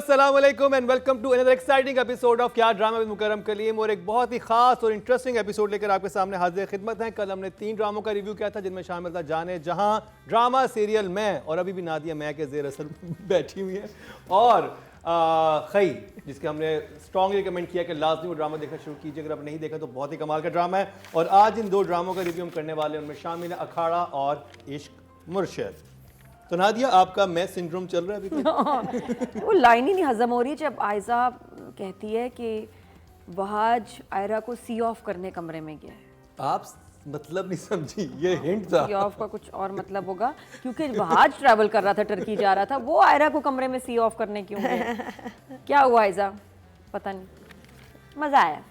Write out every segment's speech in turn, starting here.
अस्सलाम वालेकुम and welcome to another exciting episode of क्या ड्रामा विद मुकर्रम कलीम। और एक बहुत ही खास और इंटरेस्टिंग एपिसोड लेकर आपके सामने हाजिर खिदमत है। कल हमने 3 ड्रामों का रिव्यू किया था जिनमें शामिल था जाने जहां, ड्रामा सीरियल मैं, और अभी भी नादिया मैं के ज़ेर असर बैठी हुई है, और खई, जिसके हमने स्ट्रांगली रिकमेंड किया कि लाजमी वो ड्रामा देखना शुरू कीजिए अगर आप नहीं देखा तो बहुत ही कमाल का ड्रामा है। और आज इन 2 ड्रामों का रिव्यू हम करने वाले हैं, उनमें शामिल है अखाड़ा और इश्क मुर्शद। तो नादिया, आपका मैं सिंड्रोम चल रहा है अभी? वो लाइन ही नहीं हजम हो रही जब आयजा कहती है कि वहाज आयरा को सी ऑफ करने कमरे में गया है। आप मतलब नहीं समझी, ये हिंट था। सी ऑफ का कुछ और मतलब होगा, क्योंकि वहाज ट्रैवल कर रहा था, टर्की जा रहा था, वो आयरा को कमरे में सी ऑफ करने क्यों गया? क्या हुआ आयजा? पता नहीं, मजा आया।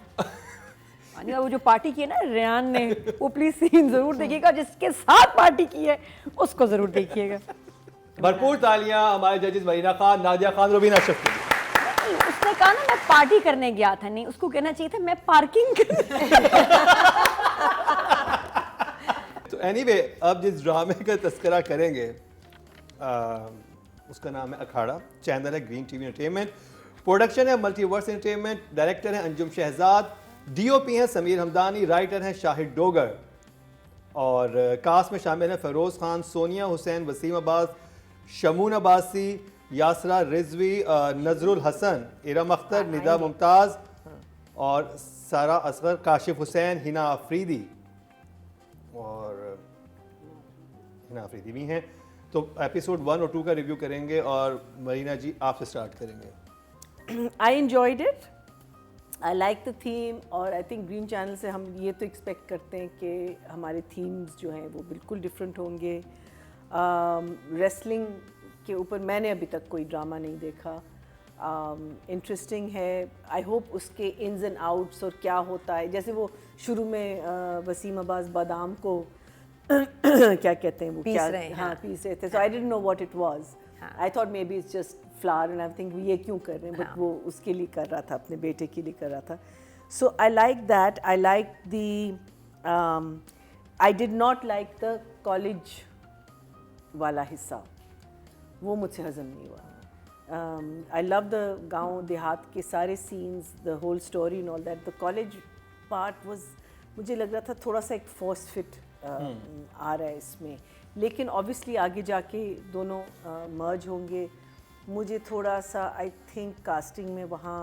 वो जो पार्टी की है ना रेहान ने, वो प्लीज सीन जरूर देखिएगा। जिसके साथ पार्टी की है उसको जरूर देखिएगा। भरपूर तालियां हमारे जजेस वरीना खान, नादिया खान, रुबीना अशरफ के लिए। उसने कहा ना मैं पार्टी करने गया था, नहीं उसको कहना चाहिए था मैं पार्किंग तो एनीवे, अब जिस ड्रामे का तस्करा करेंगे उसका नाम है अखाड़ा। चैनल है ग्रीन टीवी एंटरटेनमेंट, प्रोडक्शन है मल्टीवर्स एंटरटेनमेंट, डायरेक्टर है अंजुम शहजाद, डीओपी हैं समीर हमदानी, राइटर हैं शाहिद डोगर, और कास्ट में शामिल हैं फरोज खान, सोनिया हुसैन, वसीम अब्बास, शमून अब्बासी, यासरा रिजवी, नजरुल हसन, इरम अख्तर, निदा मुमताज़ और सारा असगर, काशिफ हुसैन, हिना अफरीदी और हिना अफरीदी भी हैं। तो एपिसोड 1 और 2 का रिव्यू करेंगे और मरीना जी आपसे स्टार्ट करेंगे। I enjoyed it, I like the theme, और आई थिंक ग्रीन चैनल से हम ये तो एक्सपेक्ट करते हैं कि हमारे थीम्स जो हैं वो बिल्कुल डिफरेंट होंगे। रेसलिंग के ऊपर मैंने अभी तक कोई ड्रामा नहीं देखा। इंटरेस्टिंग है। आई होप उसके इन्स एंड आउट्स और क्या होता है, जैसे वो शुरू में वसीम अब्बास बादाम को क्या कहते हैं वो पीस क्या रहे हैं, हाँ पीस रहे थे, so I didn't know what it was. I thought may be it's just flower and I think ये क्यों कर रहे हैं, बट वो उसके लिए कर रहा था, अपने बेटे के लिए कर रहा था। So I like that. I like the I did not like the college वाला हिस्सा, वो मुझसे हजम नहीं हुआ। आई लव द गांव देहात के सारे scenes, the whole story and all that. The college part was, मुझे लग रहा था थोड़ा सा एक फोर्स फिट आ रहा है इसमें, लेकिन ऑब्वियसली आगे जाके दोनों मर्ज होंगे। मुझे थोड़ा सा आई थिंक कास्टिंग में वहाँ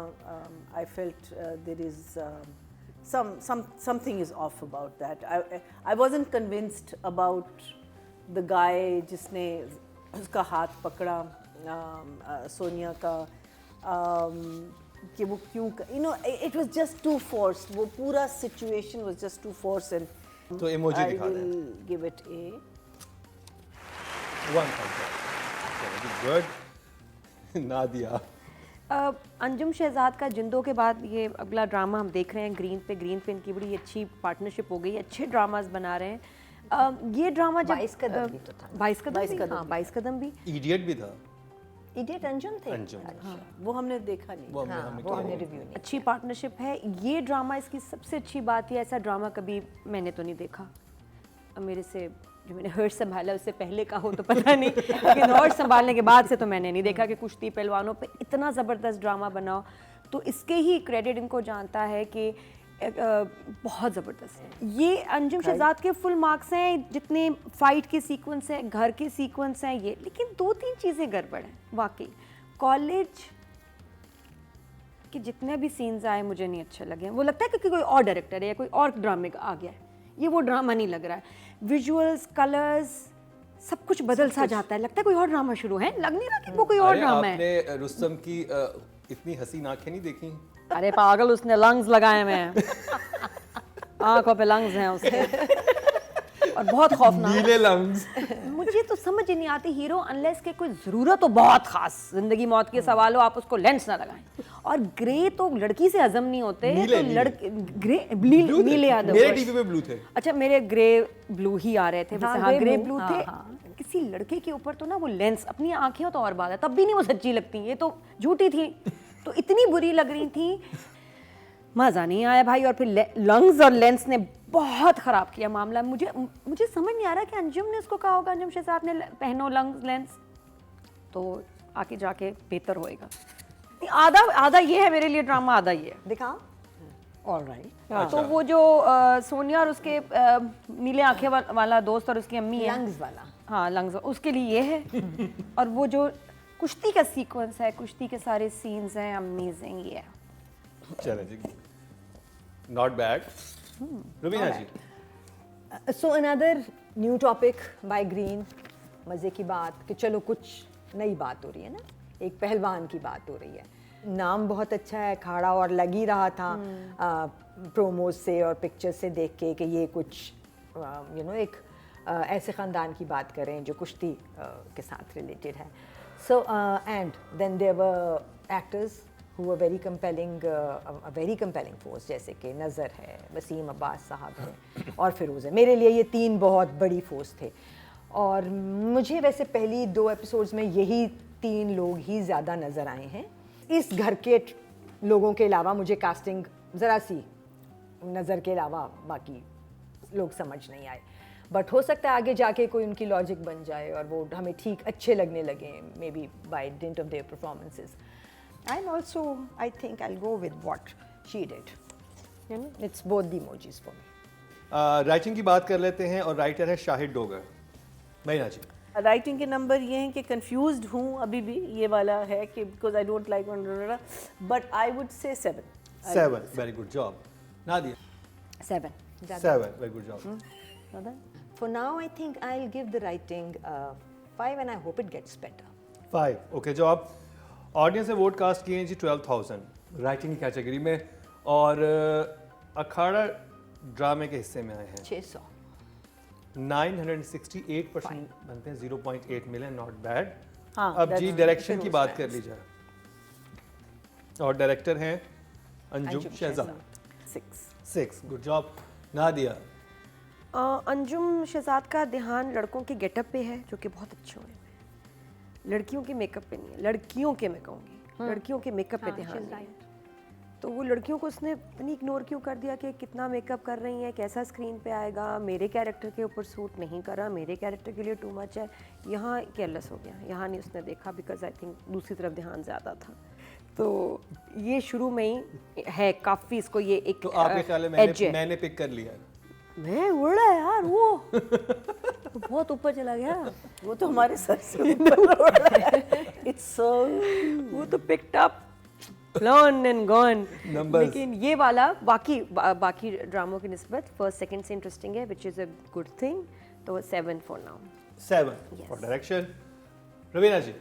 I felt there is something is off about that. I wasn't convinced about the guy जिसने उसका हाथ पकड़ा सोनिया का, कि वो क्यों, you know it was just too forced, वो पूरा situation was just too forced. And तो इमोजी आई दिखा दें। Will give it a 1 good. Nadia, Anjum Shahzad का जिंदों के बाद ये अगला ड्रामा हम देख रहे हैं ग्रीन पे। ग्रीन पे इनकी बड़ी अच्छी पार्टनरशिप हो गई, अच्छे ड्रामास बना रहे हैं। ये ड्रामा जब 22 कदम भी तो था। 22 कदम भी, इडियट भी था। इडियट अंजुम थे। अंजुम, वो हमने देखा नहीं। वो हमने वो हमने रिव्यू नहीं। अच्छी पार्टनरशिप है। ये ड्रामा, इसकी सबसे अच्छी बात है ऐसा ड्रामा कभी मैंने तो नहीं देखा। मेरे से जो मैंने हर्ष संभाला उससे पहले का हो तो पता नहीं, लेकिन हर्ष संभालने के बाद से तो मैंने नहीं देखा कि कुश्ती पहलवानों पे इतना ज़बरदस्त ड्रामा बनाओ। तो इसके ही क्रेडिट इनको जानता है कि बहुत ज़बरदस्त है। ये अंजुम शहजाद के फुल मार्क्स हैं, जितने फाइट के सीक्वेंस हैं, घर के सीक्वेंस हैं ये, लेकिन 2-3 चीज़ें गड़बड़ हैं वाकई। कॉलेज के जितने भी सीन्स आए मुझे नहीं अच्छे लगे। वो लगता है कि कोई और डायरेक्टर है या कोई और ड्रामे का आ गया है, ये वो ड्रामा नहीं लग रहा है। विजुअल्स, कलर्स, सब कुछ बदल सा जाता है, लगता है कोई और ड्रामा शुरू है, लग नहीं रहा कि वो कोई और ड्रामा है। आपने रुस्तम की इतनी हसीन आंखें नहीं देखी? अरे पागल, उसने लंग्स लगाए हुए हैं, आंखों पे लंग्स हैं उसके, और बहुत खौफनाक नीले लंग्स। मुझे तो समझ ही नहीं आती, हीरो अनलेस के कोई ज़रूरत हो बहुत खास, जिंदगी मौत के सवाल हो, आप उसको लेंस ना लगाएं। और ग्रे तो लड़की से हजम नहीं होते, नीले, तो नीले। लड़के ग्रे नीले याद मेरे टीवी पे ब्लू थे। अच्छा, मेरे ग्रे ब्लू ही आ रहे थे। हाँ, हाँ, ग्रे blue, ब्लू हाँ, थे। हाँ। किसी लड़के के ऊपर तो ना वो लेंस, अपनी आंखें तो और बात है, तब भी नहीं वो सच्ची लगती, ये तो झूठी थी, तो इतनी बुरी लग रही थी, मज़ा नहीं आया भाई। और फिर लंग्स और लेंस ने बहुत ख़राब किया मामला। मुझे समझ नहीं आ रहा कि अंजुम ने उसको कहा होगा, अंजुम शहजाद ने पहनो लंग्स लेंस, तो आके जाके बेहतर होएगा। आधा आधा ये है मेरे लिए ड्रामा, आधा ये है। दिखाओ। All right. तो वो जो सोनिया और उसके नीले आंखें वाला दोस्त और उसकी अम्मी है, लंग्स वाला। हाँ लंग्स, उसके लिए ये है। और वो जो कुश्ती का सीक्वेंस है, कुश्ती के सारे सीन्स हैं, अमेजिंग ये है। चलें जी, not bad. Rubina ji, so another new topic by green. मज़े की बात कि चलो कुछ नई बात हो रही है ना, एक पहलवान की बात हो रही है। नाम बहुत अच्छा है, अखाड़ा, और लग ही रहा था प्रोमोज से और पिक्चर से देख के कि ये कुछ एक ऐसे ख़ानदान की बात करें जो कुश्ती के साथ रिलेटेड है। So and then there were actors who were very compelling, a very compelling force, जैसे कि नज़र है, वसीम अब्बास साहब हैं और फिरोज़ है। मेरे लिए ये 3 बहुत बड़ी फोर्स थे, और मुझे वैसे पहली 2 एपिसोड्स में यही 3 लोग ही ज़्यादा नज़र आए हैं। इस घर के लोगों के अलावा मुझे कास्टिंग ज़रा सी नज़र के अलावा बाकी लोग समझ नहीं आए, बट हो सकता है आगे जाके कोई उनकी लॉजिक बन जाए और वो हमें ठीक अच्छे लगने लगे, maybe by dint of their performances. And also, I think I'll go with what she did. You know, it's both the emojis for me. Writing की बात कर लेते हैं, और राइटर है शाहिद डोगर। महीना जी, राइटिंग के नंबर ये हैं कि कंफ्यूज्ड हूँ अभी भी, ये वाला है कि because I don't like, but I would say 7. 7, very good job. Nadia, 7। 7, very good job. For now, I think I'll give the writing 5, and I hope it gets better. 5, okay job. Audience ने vote cast किए हैं जी 12,000 writing की category में, और अखाड़ा ड्रामे के हिस्से में आए हैं 600. 968% बनते हैं, 0.8 मिले, नॉट बैड। हाँ, अब जी डायरेक्शन की बात कर ली जाए, और डायरेक्टर हैं अंजुम शहजाद। 6, good job. नादिया, अंजुम शहजाद का ध्यान लड़कों के गेटअप पे है, जो कि बहुत अच्छे हुए हैं। लड़कियों के मेकअप पे नहीं है, लड़कियों के मैं कहूँगी, लड़कियों के मेकअप पे ध्यान है। तो वो लड़कियों को उसने नहीं इग्नोर क्यों कर दिया कि कितना मेकअप कर रही हैं, कैसा स्क्रीन पे आएगा, मेरे कैरेक्टर के ऊपर सूट नहीं कर रहा, मेरे कैरेक्टर के लिए टू मच है। यहाँ केयरलेस हो गया, यहाँ नहीं उसने देखा, बिकॉज आई थिंक दूसरी तरफ ध्यान ज़्यादा था। तो ये शुरू में ही है काफ़ी, इसको ये एक तो आपके ख्याल में मैंने पिक कर लिया? मैं उड़ा यार, वो बहुत ऊपर चला गया, वो तो हमारे सर से ऊपर उड़ रहा है। It's so वो तो picked up, flown and gone। Numbers। लेकिन ये वाला बाकी ड्रामों की निस्बत फर्स्ट सेकंड से इंटरेस्टिंग है, which is a good thing। तो 7 for now। 7 Yes। For direction. Raveena ji,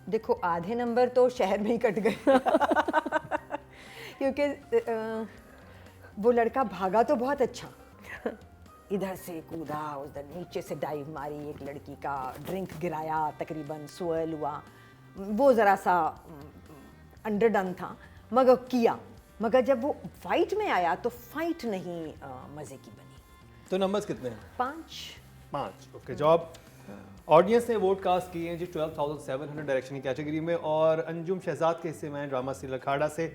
देखो आधे नंबर तो शहर में ही कट गए क्योंकि वो लड़का भागा तो बहुत अच्छा, इधर से कूदा, उधर नीचे से डाइव मारी, एक लड़की का ड्रिंक गिराया, तकरीबन स्वेल हुआ, वो ज़रा सा अंडरडन था, मगर किया। मगर जब वो फाइट में आया तो फाइट नहीं मज़े की बनी। तो नंबर्स कितने हैं? 5। Okay job. ऑडियंस ने वोट कास्ट किए हैं जी 12,700 डायरेक्शन की कैटेगरी में, और अंजुम शहजाद के हिस्से में ड्रामा सीरियल अखाड़ा से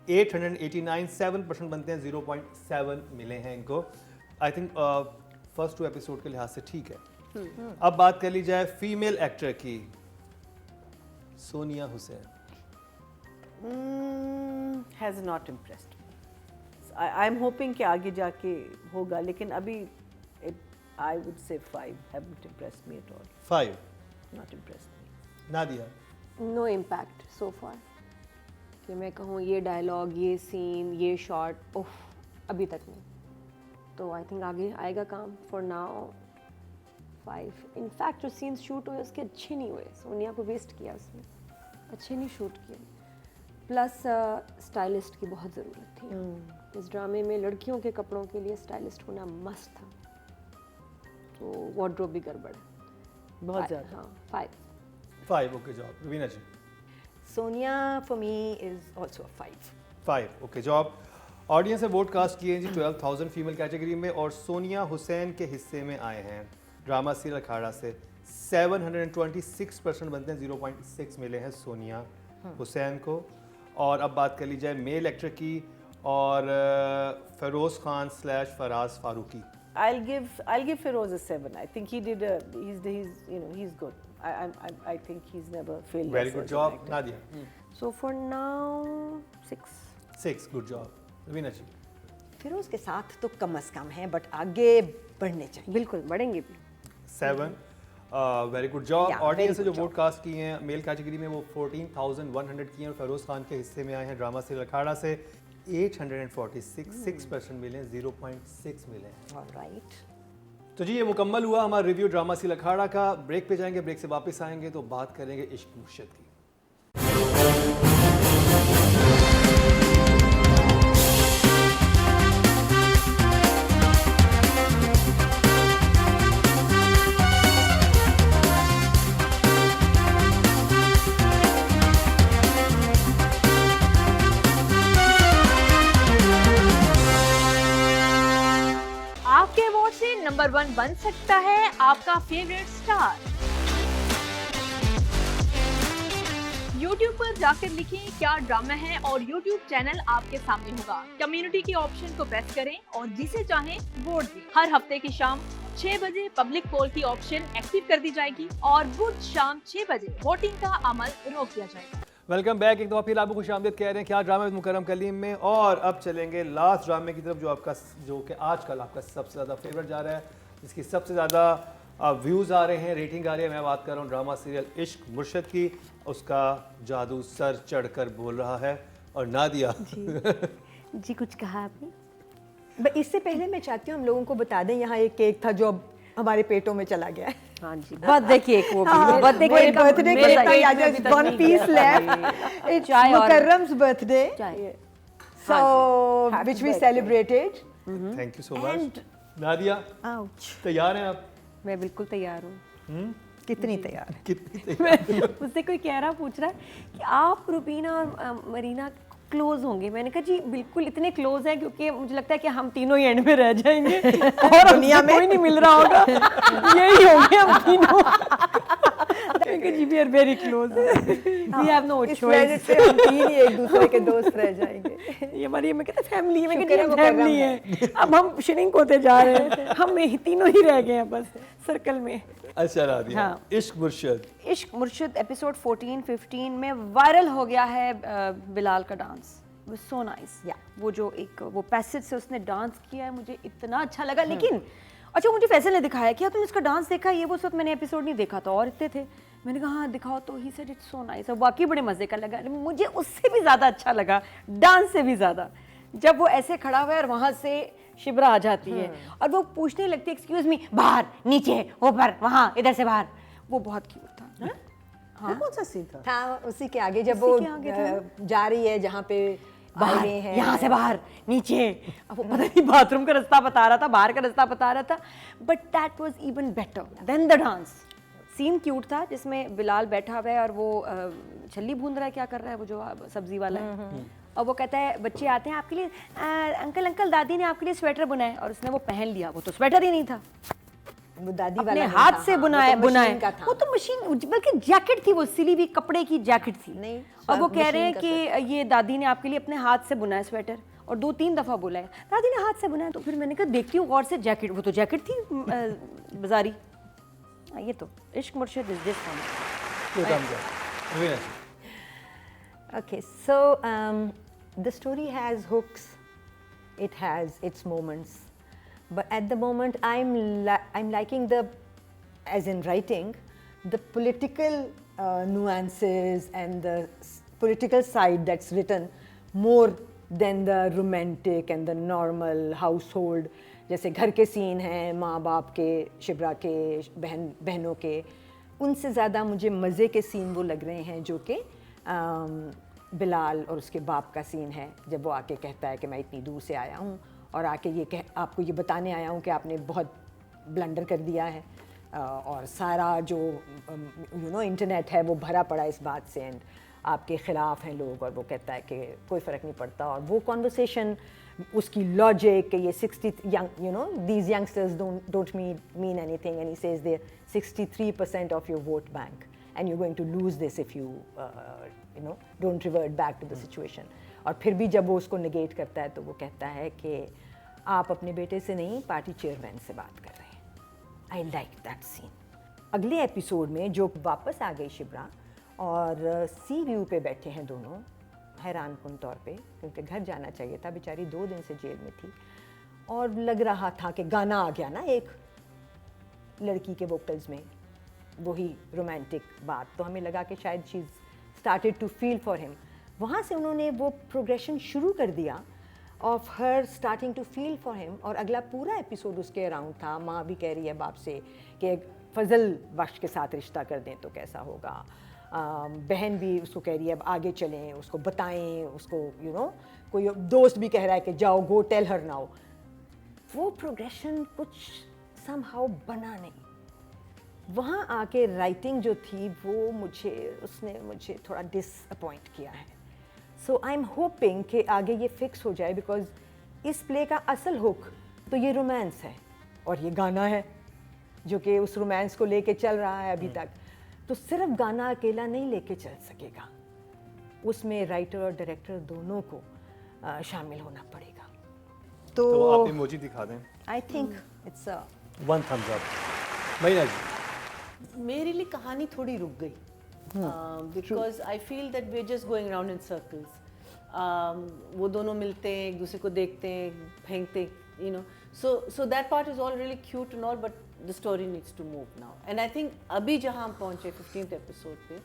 889, 7% बनते हैं, 0.7 मिले हैं इनको। आई थिंक फर्स्ट 2 एपिसोड के लिहाज से ठीक है। अब बात कर ली जाए फीमेल एक्टर की, Sonia Hussain. has not impressed me. I am hoping कि आगे जाके होगा, लेकिन अभी I would say 5 haven't impressed me at all. 5, Not impressed me. Nadia. No impact so far, कि मैं कहूँ ये डायलॉग, ये सीन, ये शॉट, उफ, अभी तक नहीं। तो आई थिंक आगे आएगा काम। For now 5। इनफैक्ट जो सीन्स शूट हुए उसके अच्छे नहीं हुए, सोनिया को वेस्ट किया उसने, अच्छे नहीं शूट किए। प्लस स्टाइलिस्ट की बहुत ज़रूरत थी इस ड्रामे में, लड़कियों के कपड़ों के लिए स्टाइलिस्ट होना मस्त था, तो वार्डरोब भी गड़बड़ है बहुत ज़्यादा। हाँ 5। 5, okay job. Raveena ji. Sonia for me is also a 5. 5, okay job. Audience ने वोट कास्ट किए हैं जी 12,000 फीमेल कैटेगरी में, और सोनिया हुसैन के हिस्से में आए हैं ड्रामा सीरियल अखाड़ा से 726% बनते हैं, 0.6 मिले हैं सोनिया हुसैन को। और अब बात कर ली जाए मेल एक्टर की, और Feroze Khan / Faraz Farooqui. I'll give Feroz a 7. I think he's good. I think he's never failed. Very us good as an job, actor. Nadia. So for now 6. 6, good job. Raveena जी. फिरोज के साथ तो कम से कम है, बट आगे बढ़ने चाहिए. बिल्कुल बढ़ेंगे भी. 7. Very good job. Yeah, audience very से जो good वोट कास्ट किए हैं मेल कैटेगरी में वो 14,100 किए हैं और फेरोज खान के हिस्से में आए हैं ड्रामा सीरियल अखाड़ा से 846, 6% मिले, 0.6 मिले. ऑलराइट. तो जी ये मुकम्मल हुआ हमारा रिव्यू ड्रामा सीरियल अखाड़ा का. ब्रेक पे जाएंगे, ब्रेक से वापस आएंगे तो बात करेंगे इश्क मुर्शिद की. आपके वोट से नंबर 1 बन सकता है आपका फेवरेट स्टार। YouTube पर जाकर लिखें क्या ड्रामा है और YouTube चैनल आपके सामने होगा। कम्युनिटी के ऑप्शन को प्रेस करें और जिसे चाहें वोट दें। हर हफ्ते की शाम 6 बजे पब्लिक पोल की ऑप्शन एक्टिव कर दी जाएगी और बुध शाम 6 बजे वोटिंग का अमल रोक दिया जाएगा। Welcome back. एक दफ़ा फिर आपको खुशामदीद कह रहे हैं क्या ड्रामा विद मुकर्रम कलीम में. और अब चलेंगे लास्ट ड्रामे की तरफ जो कि आजकल आपका सबसे ज़्यादा फेवरेट जा रहा है, जिसकी सबसे ज़्यादा व्यूज़ आ रहे हैं, रेटिंग आ रही है. मैं बात कर रहा हूँ ड्रामा सीरियल इश्क मुर्शिद की. उसका जादू सर चढ़कर बोल रहा है. और नादिया जी कुछ कहा आपने? बट इससे पहले मैं चाहती हूँ हम लोगों को बता दें, यहाँ एक केक था जो अब हमारे पेटों में चला गया है. हाँ जी, बर्थडे केक वो भी. बर्थडे केक, बर्थडे केक था, या just one piece left. It's chai और- Mukarram's birthday, chai. so Happy which we birthday. celebrated. Thank you so much. And Nadia ouch, तैयार हैं आप? मैं बिल्कुल तैयार हूँ. कितनी तैयार है? कितनी तैयार? मुझसे कोई कह रहा पूछ रहा है कि आप रुबीना और मरीना क्लोज होंगे. मैंने कहा जी बिल्कुल इतने क्लोज हैं क्योंकि मुझे लगता है कि हम तीनों ही एंड में रह जाएंगे और दुनिया में कोई नहीं मिल रहा होगा. यही होंगे हम तीनों. जी we are very close. We have no इस planet चॉइस. पे हम तीन ही एक दूसरे के दोस्त रह जाएंगे. ये हमारी मैं कहता फैमिली है. मैं शुक्र है कहती वो फैमिली करम है. अब हम श्रिंक होते जा रहे हैं. हम ही तीनों ही रह गए हैं बस सर्कल में. अच्छा नादिया, हाँ. इश्क मुर्शिद. इश्क मुर्शिद एपिसोड 14-15 में वायरल हो गया है बिलाल का डांस. वो सो नाइस. Yeah. वो जो एक वो पैसेज से उसने डांस किया है मुझे इतना अच्छा लगा. लेकिन अच्छा मुझे फैसल ने दिखाया क्या तुमने इसका डांस देखा. ये वो उस वक्त मैंने एपिसोड नहीं देखा था और इतने थे. मैंने कहा हाँ दिखाओ तो he said it's so nice. और वाकई बड़े मज़े का लगा. मुझे उससे भी ज़्यादा अच्छा लगा, डांस से भी ज़्यादा, जब वो ऐसे खड़ा हुआ है और वहाँ से शिब्रा आ जाती है और वो पूछने लगती है एक्सक्यूज मी, बाहर, नीचे, ऊपर, वहाँ, इधर से बाहर. वो बहुत क्यूट था. वो कौन सा सीन था? था उसी के आगे जब उसी वो के आगे था। जा रही है जहाँ पे बाहर, आगे हैं, यहाँ से बाहर, नीचे. अब वो पता नहीं बाथरूम का रास्ता बता रहा था, बाहर का रास्ता बता रहा था. But that was even better than the dance. Scene cute था जिसमें बिलाल बैठा हुआ है और वो छल्ली भून रहा है. क्या कर रहा है वो जो सब्जी वाला है. और वो कहता है बच्चे आते हैं आपके लिए, अंकल अंकल दादी ने आपके लिए स्वेटर बुना है. और उसने वो पहन लिया. वो तो स्वेटर ही नहीं था, वो दादी अपने वाला नहीं हाथ था, से हाँ, वो बुनाया तो बुनाया. मशीन का था. वो तो मशीन बल्कि जैकेट थी, वो सिली हुई कपड़े की जैकेट थी. नहीं, और वो कह रहे हैं मशीन का कि ये दादी ने आपके लिए अपने हाथ से बुना है स्वेटर. और 2-3 दफ़ा बोला है दादी ने हाथ से बुना है. तो फिर मैंने कहा देखती हूँ गौर से जैकेट. वो तो जैकेट थी बाजारी. ये तो इश्क मुर्शिद इज दिस वन. कोई काम कर. रवीना जी. Okay, so the story has hooks, it has its moments, but at the moment I'm liking the, as in writing, the political nuances and the political side that's written more than the romantic and the normal household. जैसे घर के scene हैं, माँ बाप के, शिब्रा के, बहनों के, उनसे ज़्यादा मुझे मज़े के सीन वो लग रहे हैं जो कि बिलाल और उसके बाप का सीन है. जब वो आके कहता है कि मैं इतनी दूर से आया हूँ और आके आपको ये बताने आया हूँ कि आपने बहुत ब्लंडर कर दिया है और सारा जो इंटरनेट है वो भरा पड़ा इस बात से एंड आपके ख़िलाफ़ हैं लोग. और वो कहता है कि कोई फ़र्क नहीं पड़ता. और वो कॉन्वर्सेशन, उसकी लॉजिक कि ये 60 these youngsters don't mean anything and he says they're 63% of your vote bank and you're going to lose this if you don't revert back to the situation. और फिर भी जब वो उसको negate करता है तो वो कहता है कि आप अपने बेटे से नहीं पार्टी चेयरमैन से बात कर रहे हैं। I like that scene. अगले एपिसोड में जो वापस आ गई शिप्रा और सी व्यू पे बैठे हैं दोनों हैरानकुन तौर पे, क्योंकि घर जाना चाहिए था, बेचारी 2 दिन से जेल में थी और लग रहा था कि गाना आ गया ना एक लड़की के वोकल्स में, वही रोमांटिक बात, तो हमें लगा कि शायद she started to feel for him. वहाँ से उन्होंने वो प्रोग्रेशन शुरू कर दिया of her starting to feel for him, और अगला पूरा एपिसोड उसके अराउंड था। माँ भी कह रही है बाप से कि फजल बख्श के साथ रिश्ता कर दें तो कैसा होगा, बहन भी उसको कह रही है अब आगे चलें, उसको बताएं, उसको यू नो कोई दोस्त भी कह रहा है कि जाओ गो टेल हर नाउ। वो प्रोग्रेशन कुछ समहाउ बना नहीं। वहाँ आके राइटिंग जो थी वो उसने मुझे थोड़ा डिसअपॉइंट किया है। सो आई एम होपिंग कि आगे ये फिक्स हो जाए, बिकॉज इस प्ले का असल हुक तो ये रोमांस है और ये गाना है जो कि उस रोमांस को लेके चल रहा है अभी तक। तो सिर्फ गाना अकेला नहीं लेके चल सकेगा, उसमें राइटर और डायरेक्टर दोनों को शामिल होना पड़ेगा। तो तो आप इमोजी दिखा दें। I think it's 1 thumbs up। महीना जी, मेरे लिए कहानी थोड़ी रुक गई because I feel that we are just going around in circles. वो दोनों मिलते हैं, एक दूसरे को देखते हैं, फेंकते, you know, so that part is all really cute and all, but the story needs to move now. And I think अभी जहाँ हम पहुँचे 15th एपिसोड पे,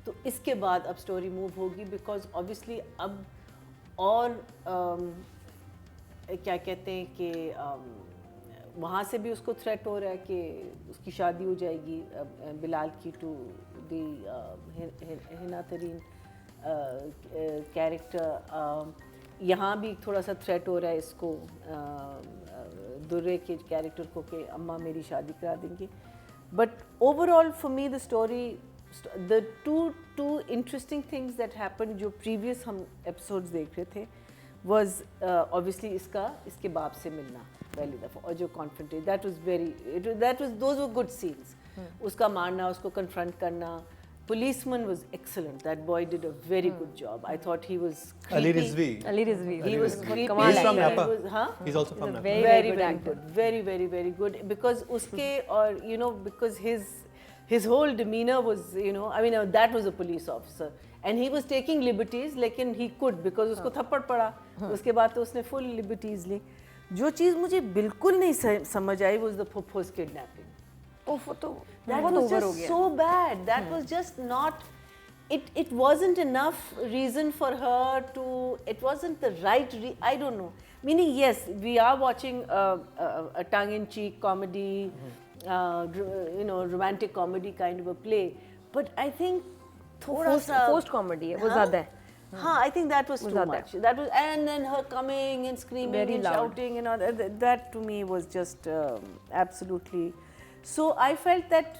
तो इसके बाद अब स्टोरी मूव होगी, बिकॉज ऑब्वियसली अब और क्या कहते हैं कि वहाँ से भी उसको थ्रेट हो रहा है कि उसकी शादी हो जाएगी बिलाल की टू दी हिना तरीन कैरेक्टर। यहाँ भी थोड़ा सा थ्रेट हो रहा है इसको दुर्रे के कैरेक्टर को कि अम्मा मेरी शादी करा देंगे। But overall for me the story, the two interesting things that happen जो प्रीवियस हम एपिसोड्स देख रहे थे was obviously इसके बाप से मिलना पहली दफ़ा, और जो कॉन्फ्रंटेड, those were good scenes। उसका मारना, उसको confront करना। Policeman was excellent, that boy did a very good job। I thought he was creepy। Ali Rizvi, he was creepy। he's from Napa, हाँ? he's also from Napa। very good, very good, because उसके और you know, because his whole demeanor was, you know, I mean that was a police officer and he was taking liberties, लेकिन he could because उसको थप्पड़ पड़ा, उसके बाद तो उसने full liberties ली। जो चीज़ मुझे बिल्कुल नहीं समझ आई was the Phupho's kidnapping। that was just so bad, that was just not, it wasn't enough reason for her to, it wasn't the right I don't know, meaning yes we are watching a tongue-in-cheek comedy, you know, romantic comedy kind of a play, but I think थोड़ा सा post comedy है वो ज़्यादा है। हाँ, I think that was too much. That was, and then her coming and screaming Very and loud. shouting and all that to me was just absolutely. So I felt that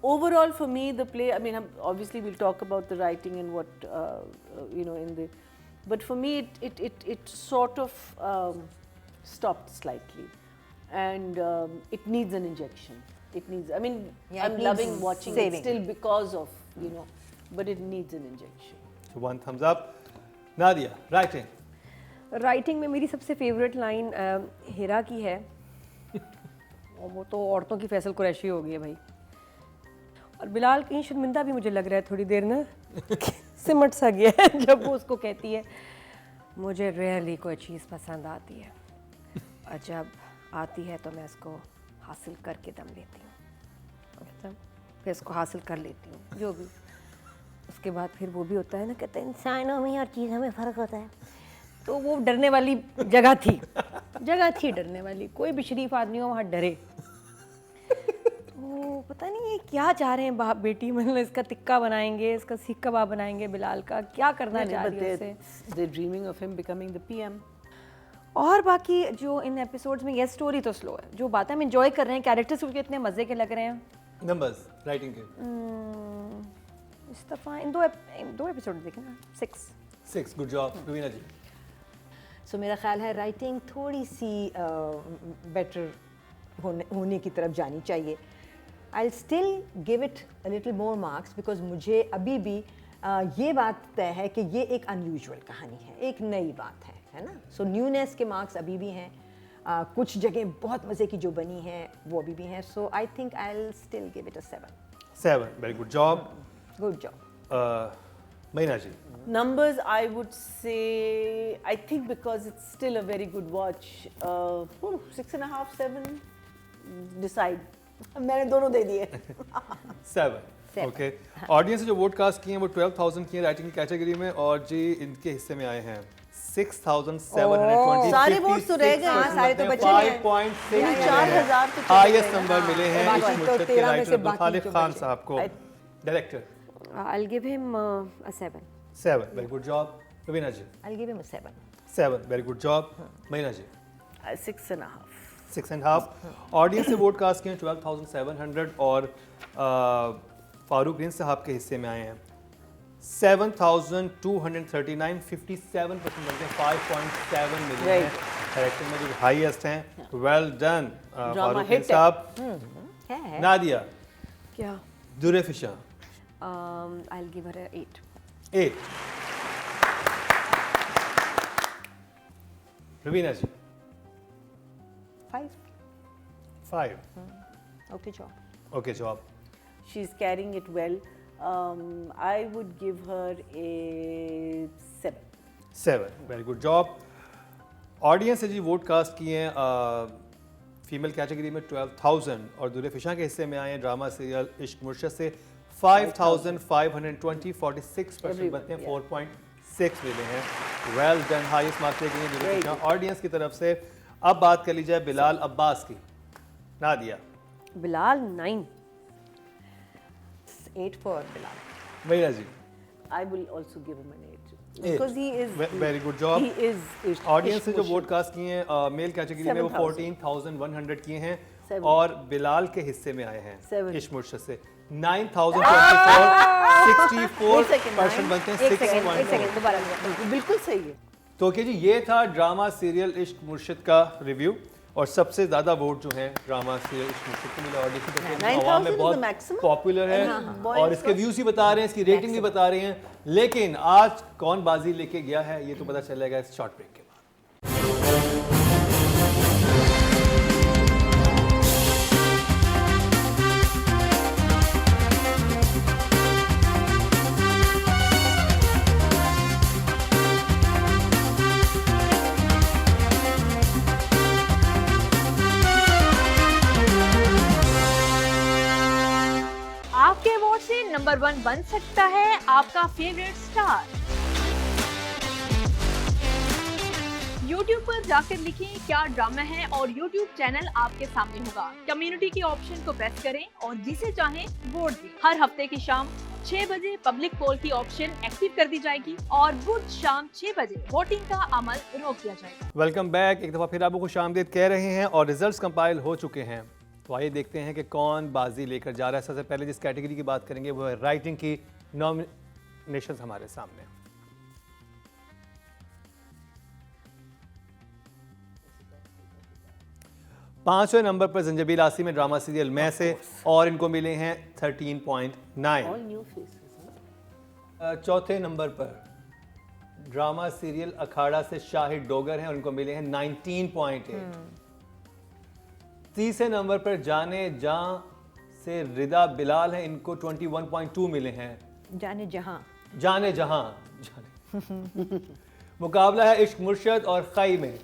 overall for me the play, I mean obviously we'll talk about the writing and what you know in the, but for me it sort of stopped slightly, and it needs an injection. It needs, I mean Yeah, I'm it loving needs watching saving. it still because of, you know, but it needs an injection. so 1 thumbs up। Nadia, writing। Writing में मेरी सबसे favourite line हीरा की है, और वो तो औरतों की फैसल कुरैशी हो गई है भाई। और बिलाल कहीं शर्मिंदा भी मुझे लग रहा है थोड़ी देर ना सिमट सा गया है जब वो उसको कहती है मुझे रेयरली कोई चीज़ पसंद आती है और जब आती है तो मैं उसको हासिल करके दम लेती हूँ, मतलब फिर इसको हासिल कर लेती हूँ जो भी। उसके बाद फिर वो भी होता है ना, कहते हैं इंसानों में और चीज़ों में फ़र्क होता है, तो वो डरने वाली जगह थी डरने वाली, कोई भी शरीफ आदमी हो वहाँ डरे। तो पता नहीं ये क्या चाह रहे हैं बाप बेटी, मतलब इसका टिक्का बनाएंगे, इसका सीख कबाब बनाएंगे, बिलाल का क्या करना चाह रही है उसे। They're dreaming of him becoming the PM। और बाकी जो इन एपिसोड्स में, ये स्टोरी तो स्लो है, जो बातें हम एंजॉय कर रहे हैं, कैरेक्टर्स उनके इतने मज़े के लग रहे हैं। नंबर्स राइटिंग के इस दफ़ा इन दो एपिसोड देखे ना, 6। Good job Rubina ji. सो मेरा ख्याल है राइटिंग थोड़ी सी बेटर होने की तरफ जानी चाहिए। I still give it a little more marks because मुझे अभी भी ये बात तय है कि ये एक अनयूजुअल कहानी है, एक नई बात है ना। सो न्यूनेस के मार्क्स अभी भी हैं। कुछ जगह बहुत मज़े की जो बनी हैं वो अभी भी हैं. So I think I will still give it a 7. 7. Very good job. Good job. Meena ji. Numbers, I would say, I think because it's still a very good watch, 6.5, 7, decide. मैंने दोनों दे दिए. 7. ओके. ऑडियंस जो वोट कास्ट किए हैं वो 12,000 किए writing की category में और जी इनके हिस्से में आए हैं 6,720. सारे वोट तो रह गए. हाँ, सारे तो बचे हैं. 5.6 4,000 तो चले हाईएस्ट गए ना. नंबर मिले हैं बाकी इस तो मुर्शद के 13 में राइटर से अब्दुल बाकी खालिक जो खान बचे. साहब को. Director. I'll give him a 7. 7. Very good job. Raveena ji. I'll give him a 7. 7. Very good job. Meena ji. 6.5. 6.5. Audience से वोट कास्ट किए हैं 12,700 और फारूक रिंद साहब के हिस्से में आए हैं 7,239. 57% बनते हैं. 5.7 मिलियन Right. हैं डायरेक्टर में जो हाईएस्ट हैं. Well done Farooq Rind hit है. साहब. है. नादिया. क्या? Durre Fishan. I'll give her a 8. 8. Raveena ji. 5. 5. Okay job. Okay job. She's carrying it well. I would give her a 7. 7. Very good job. Audience से जी वोट कास्ट किए हैं फीमेल कैटेगरी में 12,000 और दुरे फिशा के हिस्से में आए हैं ड्रामा सीरियल इश्क मुर्शद से 5,520. 46% बनते हैं. 4.6 मिले हैं. Well done. हाईएस्ट मार्क्स लेके हैं दुरे फिशा ऑडियंस की तरफ से. अब बात कर ली जाए बिलाल अब्बास की. Nadia. Bilal 9. 8 for Bilal. Meena ji. I will also give him an 8. Because he is. Very good job. He is. Audience से जो वोट कास्ट किए हैं मेल कैटेगरी में वो 7,000. 14,100 किए हैं 7. और बिलाल के हिस्से में आए हैं 7. इश्क मुर्शद से 9,024. 64% बनते हैं. एक सेकंड 6.4. दोबारा. बिल्कुल सही है. तो कि जी ये था ड्रामा सीरियल इश्क मुर्शद का रिव्यू और सबसे ज़्यादा वोट जो हैं ड्रामा सीरियल इश्क मुर्शद को मिले. ऑडियंस की तरफ से 9,000 आवाम में is the बहुत maximum. पॉपुलर है Boys और इसके व्यूज़ ही बता रहे हैं, इसकी रेटिंग भी बता रहे हैं. लेकिन आज कौन बाजी लेके गया है ये तो पता चलेगा इस शॉर्ट ब्रेक के बाद. आपके वोट से नंबर 1 बन सकता है आपका फेवरेट स्टार। YouTube पर जाकर लिखें क्या ड्रामा है और YouTube चैनल आपके सामने होगा। कम्युनिटी के ऑप्शन को प्रेस करें और जिसे चाहें वोट दें। हर हफ्ते की शाम 6 बजे पब्लिक पोल की ऑप्शन एक्टिव कर दी जाएगी और बुध शाम 6 बजे वोटिंग का अमल रोक दिया जाएगा। Welcome back. एक दफ़ा फिर आपको खुशामदीद कह रहे हैं और रिजल्ट्स कंपाइल हो चुके हैं. तो आइए देखते हैं कि कौन बाजी लेकर जा रहा है. सबसे पहले जिस कैटेगरी की बात करेंगे वो है राइटिंग की. नॉमिनेशंस हमारे सामने. पांचवें नंबर पर जंजबील आसिम में ड्रामा सीरियल मैं से और इनको मिले हैं 13.9. All new faces. चौथे नंबर पर ड्रामा सीरियल अखाड़ा से शाहिद डोगर हैं और इनको मिले हैं 19.8. तीसरे नंबर पर जाने जां से रिदा बिलाल हैं, इनको 21.2 मिले हैं. जाने जहां. जाने जहां मुकाबला है इश्क मुर्शद और खई में.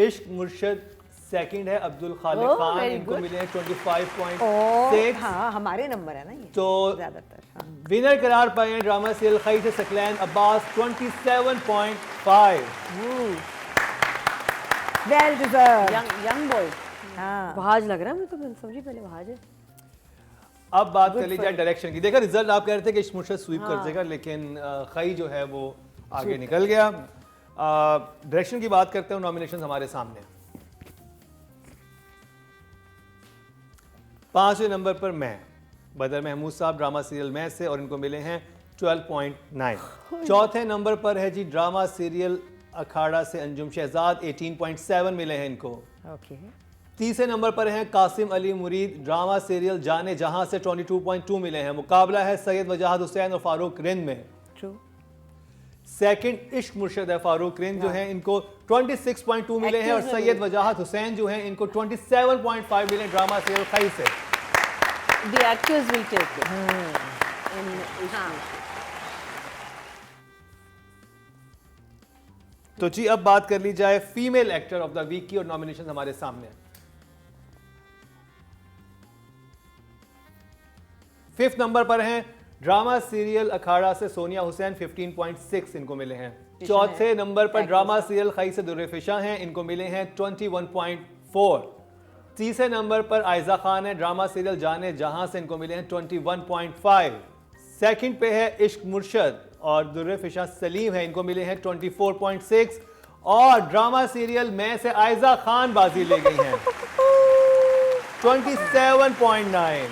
इश्क मुर्शद सेकंड है, अब्दुल खालिक Oh, खान very इनको good. मिले हैं 25.6. हाँ हमारे नंबर है ना ये तो ज्यादातर. हाँ. विनर करार पाए हैं ड्रामा सीरियल खई से Saqlain Abbas 27.5. Well deserve. Young boy. हाँ. वहाज लग रहा है मुझे, तो मैं समझी पहले वहाज है. अब बात कर ली जाए डायरेक्शन की. देखा रिजल्ट आप कह रहे थे कि इश्क मुर्शद स्वीप कर देगा लेकिन खई जो है वो आगे निकल गया. डायरेक्शन की बात करते हैं. नॉमिनेशन हमारे सामने. पांचवें नंबर पर मैं बदर महमूद साहब ड्रामा सीरियल मैं से और इनको मिले हैं 12.9. चौथे नंबर पर है जी ड्रामा सीरियल अखाड़ा से अंजुम शहजाद 18.7 मिले हैं इनको. ओके. तीसरे नंबर पर हैं कासिम अली मुरीद ड्रामा सीरियल जाने जहां से 22.2 मिले हैं. मुकाबला है सैयद वजाहत हुसैन और फारूक रिंद में. ट्रू. सेकंड इश्क मुर्शद है, फारूक रिंद जो है इनको 26.2 मिले हैं और सैयद वजाहत हुसैन जो हैं इनको 27.5 मिले ड्रामा सीरियल खई से। The actors will take it. In तो जी अब बात कर ली जाए female actor of the week की और नॉमिनेशन हमारे सामने। 5th नंबर पर हैं ड्रामा सीरियल अखाड़ा से सोनिया हुसैन, 15.6 इनको मिले हैं। चौथे नंबर पर ड्रामा सीरियल खई से दुर्रे फिशा हैं, इनको मिले हैं 21.4। तीसरे नंबर पर आयजा खान है ड्रामा सीरियल जाने जहां से, इनको मिले हैं 21.5। सेकंड पे है इश्क मुर्शद और दुर्रे फिशा सलीम है, इनको मिले हैं 24.6। और ड्रामा सीरियल में से आयजा खान बाजी ले गई हैं 27.9।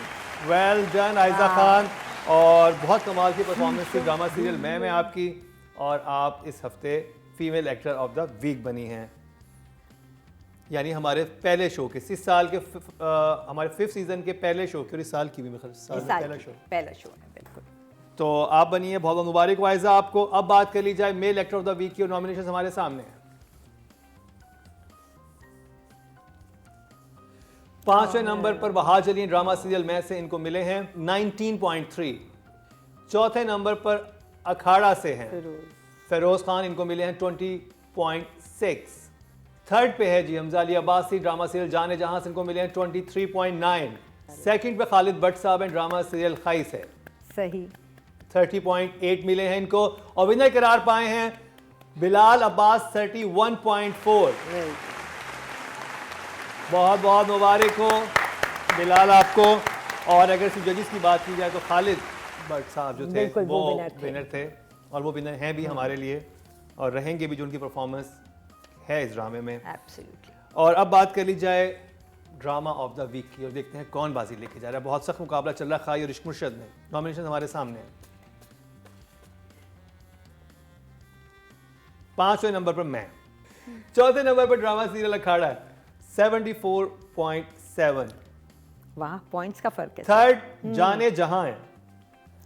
वेल डन आयजा खान, और बहुत कमाल की परफॉर्मेंस थी ड्रामा सीरियल में आपकी, और आप इस हफ्ते female actor of the week बनी हैं। यानी हमारे पहले शो के इस साल के हमारे 5th सीजन के पहले शो के, और इस साल की भी पहला शो है बिल्कुल। तो आप बनी है, बहुत बहुत मुबारक हो आयजा आपको। अब बात कर ली जाए male actor of the week की और नॉमिनेशन हमारे सामने है। 5वें नंबर पर वहाज अली ड्रामा सीरियल में से, इनको मिले हैं 19.3। चौथे नंबर पर अखाड़ा से हैं फेरोज खान, इनको मिले हैं 20.6। थर्ड पे है जी हमजा अली अब्बासी ड्रामा सीरियल जाने जहां से, इनको मिले हैं 23.9। सेकंड पे खालिद भट्ट साहब हैं ड्रामा सीरियल खई से, सही 30.8 मिले हैं इनको। और विनर करार पाए हैं बिलाल अब्बास 31.4। बहुत बहुत मुबारक हो बिलाल आपको। और अगर सिर्फ जजेस की बात की जाए तो खालिद भट्ट साहब जो थे बिल्कुल, वो विनर थे, और वो विनर हैं भी हमारे लिए और रहेंगे भी, जो उनकी परफॉर्मेंस है इस ड्रामे में। एब्सोल्युटली। और अब बात कर ली जाए ड्रामा ऑफ द वीक की और देखते हैं कौन बाजी लेके जा रहा है। बहुत सख्त मुकाबला चल रहा है खाई और इश्क मुर्शद में। नॉमिनेशन हमारे सामने है। 5वें नंबर पर मैं, चौथे नंबर पर ड्रामा सीरियल अखाड़ा है 74.7। वाह, पॉइंट्स का फर्क है। थर्ड जाने जहां है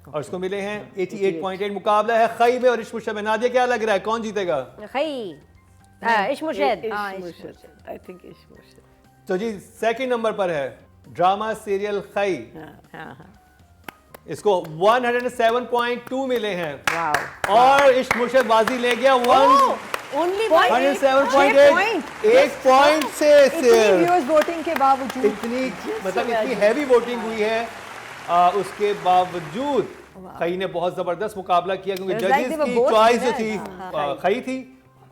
और उसको मिले हैं 88.8। मुकाबला है खई में और इश्क मुर्शद में। नादिया क्या लग रहा है कौन जीतेगा? खई इश्क मुर्शद। I think Ish Murshid. तो जी सेकंड नंबर पर है ड्रामा सीरियल खई, इसको 107.2 मिले हैं। वाओ। और इश्क मुर्शद बाजी ले गया ओनली 107.8, 1 पॉइंट से सिर्फ। व्यूअर्स वोटिंग के बावजूद इतनी मतलब इतनी हैवी वोटिंग हुई है, उसके बावजूद खई ने बहुत जबरदस्त मुकाबला किया, क्योंकि It was like जजेस they were की both चॉइस जो winners। थी खई थी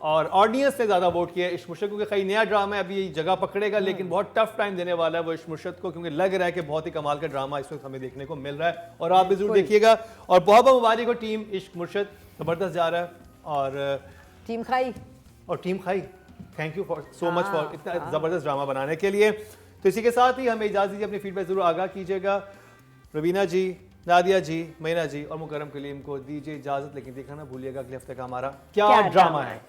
और ऑडियंस ने ज्यादा वोट किया इश्क मुर्शद, क्योंकि खई नया ड्रामा है, अभी जगह पकड़ेगा, लेकिन बहुत टफ टाइम देने वाला है वो इश्क मुर्शद को, क्योंकि लग रहा है कि बहुत ही कमाल का ड्रामा इस वक्त हमें देखने को मिल रहा है। और आप भी जरूर देखिएगा। और बहुत बहुत मुबारक हो टीम इश्क मुर्शद, जबरदस्त जा रहा है। और टीम खाई और टीम खाई, thank you for so much for इतना ज़बरदस्त ड्रामा बनाने के लिए। तो इसी के साथ ही हमें इजाज़त दीजिए, अपनी फीडबैक ज़रूर आगाह कीजिएगा। रवीना जी, नादिया जी, मैना जी और मुकरम कलीम को दीजिए इजाज़त, लेकिन देखना ना भूलिएगा अगले हफ्ते का हमारा क्या ड्रामा है।